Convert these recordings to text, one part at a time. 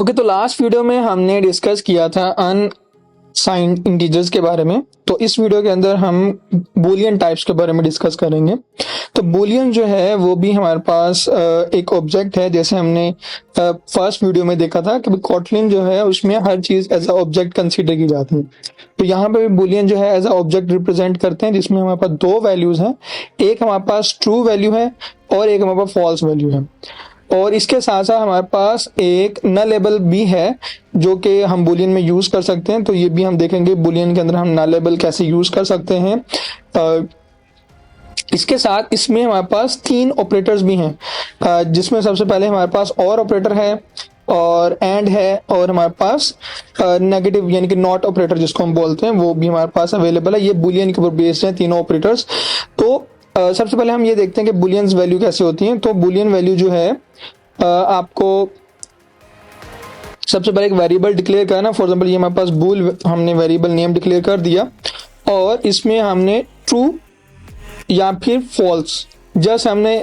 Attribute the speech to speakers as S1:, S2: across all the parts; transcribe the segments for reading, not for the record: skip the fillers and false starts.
S1: Okay, तो last video में हमने डिस्कस किया था अनसाइंड इंटीजर्स के बारे में। तो इस वीडियो के अंदर हम बूलियन टाइप्स के बारे में डिस्कस करेंगे। तो बूलियन जो है वो भी हमारे पास एक ऑब्जेक्ट है, जैसे हमने फर्स्ट वीडियो में देखा था कि कॉटलिन जो है उसमें हर चीज एज अ ऑब्जेक्ट कंसीडर की जाती है। तो यहाँ पे भी बूलियन जो है एज अ ऑब्जेक्ट रिप्रेजेंट करते हैं, जिसमें हमारे पास दो वैल्यूज हैं। एक हमारे पास ट्रू वैल्यू है और एक हमारे पास फॉल्स वैल्यू है। और इसके साथ साथ हमारे पास एक नलेबल भी है जो कि हम बूलियन में यूज कर सकते हैं। तो ये भी हम देखेंगे बूलियन के अंदर हम नलेबल कैसे यूज कर सकते हैं। इसके साथ इसमें हमारे पास तीन ऑपरेटर्स भी हैं, जिसमें सबसे पहले हमारे पास और ऑपरेटर है और एंड है, और हमारे पास नेगेटिव यानी कि नॉट ऑपरेटर जिसको हम बोलते हैं वो भी हमारे पास अवेलेबल है। ये बूलियन के ऊपर बेस्ड है तीनों ऑपरेटर्स। तो सबसे पहले हम ये देखते हैं कि बूलियन वैल्यू कैसे होती है। तो बूलियन वैल्यू जो है आपको सबसे पहले एक वेरिएबल डिक्लेयर करना। फॉर एग्जांपल ये हमारे पास बूल, हमने वेरिएबल नेम डिक्लेयर कर दिया और इसमें हमने ट्रू या फिर फॉल्स जस्ट हमने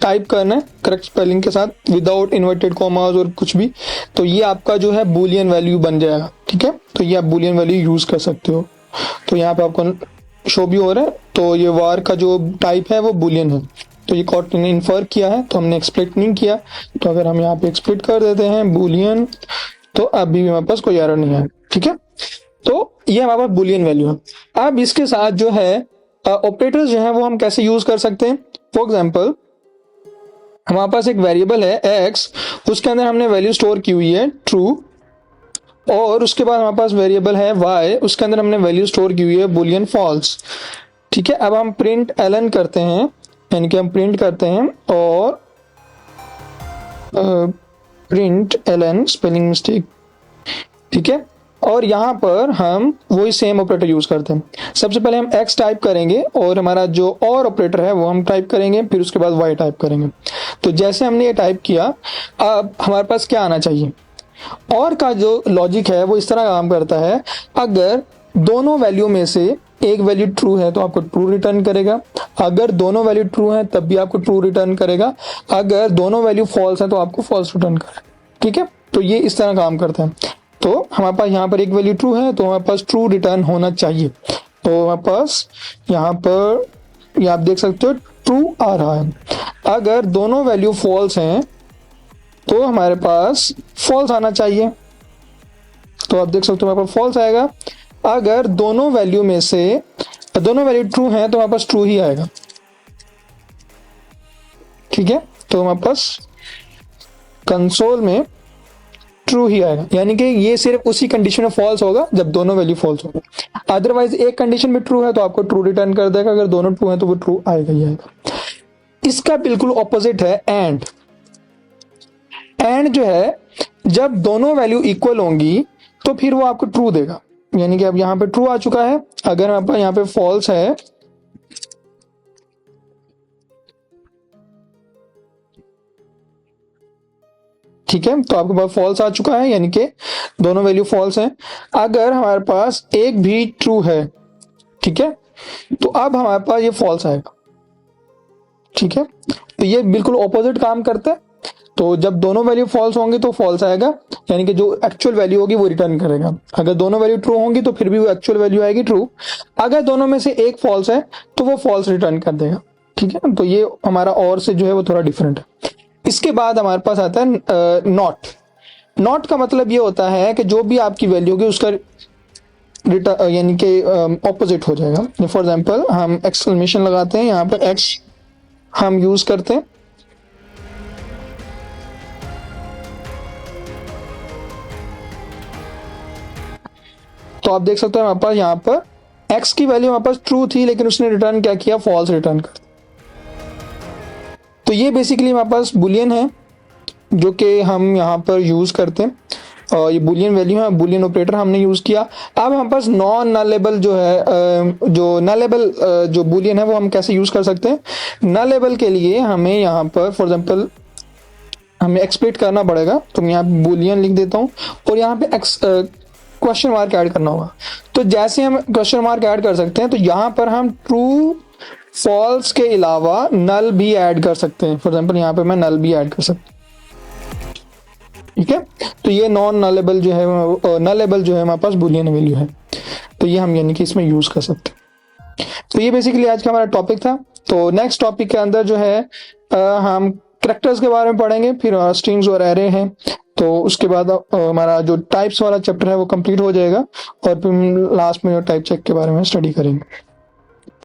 S1: टाइप करना है करेक्ट स्पेलिंग के साथ विदाउट इन्वर्टेड कॉमास और कुछ भी। तो ये आपका जो है बूलियन वैल्यू बन जाएगा। ठीक है, तो ये आप बूलियन वैल्यू यूज कर सकते हो। तो यहाँ पे आपको शो भी हो रहा है। तो ये वार का जो टाइप है वो बूलियन है। तो ये कॉटलिन ने इन्फर किया है, तो हमने एक्सप्लिट नहीं किया। तो अगर हम यहाँ पे एक्सप्लिट कर देते हैं बूलियन, तो अभी भी हमारे पास कोई एरर नहीं है। ठीक है, तो ये हमारे पास बूलियन वैल्यू है। अब इसके साथ जो है ऑपरेटर्स जो है वो हम कैसे यूज कर सकते हैं। फॉर एग्जाम्पल हमारे पास एक वेरिएबल है एक्स, उसके अंदर हमने वैल्यू स्टोर की हुई है ट्रू, और उसके बाद हमारे पास वेरिएबल है वाई, उसके अंदर हमने वैल्यू स्टोर की हुई है बूलियन फॉल्स। ठीक है, अब हम प्रिंट एलन करते हैं, यानी कि हम प्रिंट करते हैं और प्रिंट एलन स्पेलिंग मिस्टेक। ठीक है, और यहाँ पर हम वही सेम ऑपरेटर यूज करते हैं। सबसे पहले हम x टाइप करेंगे और हमारा जो और ऑपरेटर है वो हम टाइप करेंगे, फिर उसके बाद y टाइप करेंगे। तो जैसे हमने ये टाइप किया, अब हमारे पास क्या आना चाहिए। और का जो लॉजिक है वो इस तरह काम करता है, अगर दोनों वैल्यू में से एक वैल्यू ट्रू है तो आपको ट्रू रिटर्न करेगा, अगर दोनों वैल्यू ट्रू है तब भी आपको ट्रू रिटर्न करेगा, अगर दोनों वैल्यू फॉल्स है तो आपको फॉल्स रिटर्न करेगा। ठीक है, तो ये इस तरह काम करता है। तो हमारे पास यहाँ पर एक वैल्यू ट्रू है तो हमारे पास ट्रू रिटर्न होना चाहिए। तो हमारे पास यहाँ पर ये आप देख सकते हो ट्रू आ रहा है। अगर दोनों वैल्यू फॉल्स हैं तो हमारे पास फॉल्स आना चाहिए। तो आप देख सकते हो हमारे पास फॉल्स आएगा। अगर दोनों वैल्यू में से दोनों वैल्यू ट्रू हैं तो हमारे पास ट्रू ही आएगा। ठीक है, तो हमारे पास कंसोल में ट्रू ही आएगा, यानी कि ये सिर्फ उसी कंडीशन में फॉल्स होगा जब दोनों वैल्यू फॉल्स होगा। अदरवाइज एक कंडीशन में ट्रू है तो आपको ट्रू रिटर्न कर देगा, अगर दोनों ट्रू है तो वो ट्रू आएगा ही आएगा। इसका बिल्कुल ऑपोजिट है एंड। एंड जो है जब दोनों वैल्यू इक्वल होंगी तो फिर वो आपको ट्रू देगा, यानी कि अब यहाँ पे ट्रू आ चुका है। अगर आपका यहाँ पे फॉल्स है ठीक है, तो आपके पास फॉल्स आ चुका है, यानी कि दोनों वैल्यू फॉल्स हैं। अगर हमारे पास एक भी ट्रू है, ठीक है, तो अब हमारे पास ये फॉल्स आएगा। ठीक है, तो ये बिल्कुल ऑपोजिट काम करता है। तो जब दोनों वैल्यू फॉल्स होंगे तो फॉल्स आएगा, यानी कि जो एक्चुअल वैल्यू होगी वो रिटर्न करेगा। अगर दोनों वैल्यू ट्रू होंगी तो फिर भी वो एक्चुअल वैल्यू आएगी ट्रू। अगर दोनों में से एक फॉल्स है तो वो फॉल्स रिटर्न कर देगा। ठीक है, तो ये हमारा और से जो है वो थोड़ा डिफरेंट है। इसके बाद हमारे पास आता है नॉट। नॉट का मतलब ये होता है कि जो भी आपकी वैल्यू होगी उसका रिटर्न यानी कि ऑपोजिट हो जाएगा। फॉर एग्जांपल हम एक्सक्लेमेशन लगाते हैं, यहाँ पर एक्स हम यूज करते हैं, तो आप देख सकते हो हमारे पास यहाँ पर x की वैल्यू हमारे पास ट्रू थी लेकिन उसने रिटर्न क्या किया, फॉल्स रिटर्न कर। तो ये बेसिकली हमारे पास बुलियन है जो कि हम यहाँ पर यूज करते हैं, और ये बुलियन वैल्यू है, बुलियन ऑपरेटर हमने यूज किया। अब हमारे पास नॉन नलेबल जो है, जो नलेबल जो बुलियन है वो हम कैसे यूज कर सकते हैं। नलेबल के लिए हमें यहाँ पर फॉर एग्जांपल हमें एक्सप्लिट करना पड़ेगा। तो मैं यहाँ बुलियन लिख देता हूँ और यहाँ पे क्वेश्चन मार्क ऐड करना होगा। तो जैसे हम क्वेश्चन मार्क ऐड कर सकते हैं तो यहाँ पर हम ट्रू फॉल्स के अलावा नल भी ऐड कर सकते हैं। फॉर एग्जांपल यहाँ पे मैं नल भी ऐड कर सकता हूँ। ठीक है, तो ये नॉन नलेबल जो है, नलेबल जो है हमारे पास बुलियन वैल्यू है, तो ये हम यानी कि इसमें यूज कर सकते हैं। तो ये बेसिकली आज का हमारा टॉपिक था। तो नेक्स्ट टॉपिक के अंदर जो है हम करेक्टर्स के बारे में पढ़ेंगे, फिर स्ट्रिंग्स और एरे हैं, तो उसके बाद हमारा जो टाइप्स वाला चैप्टर है वो कंप्लीट हो जाएगा, और फिर लास्ट में जो टाइप चेक के बारे में स्टडी करेंगे।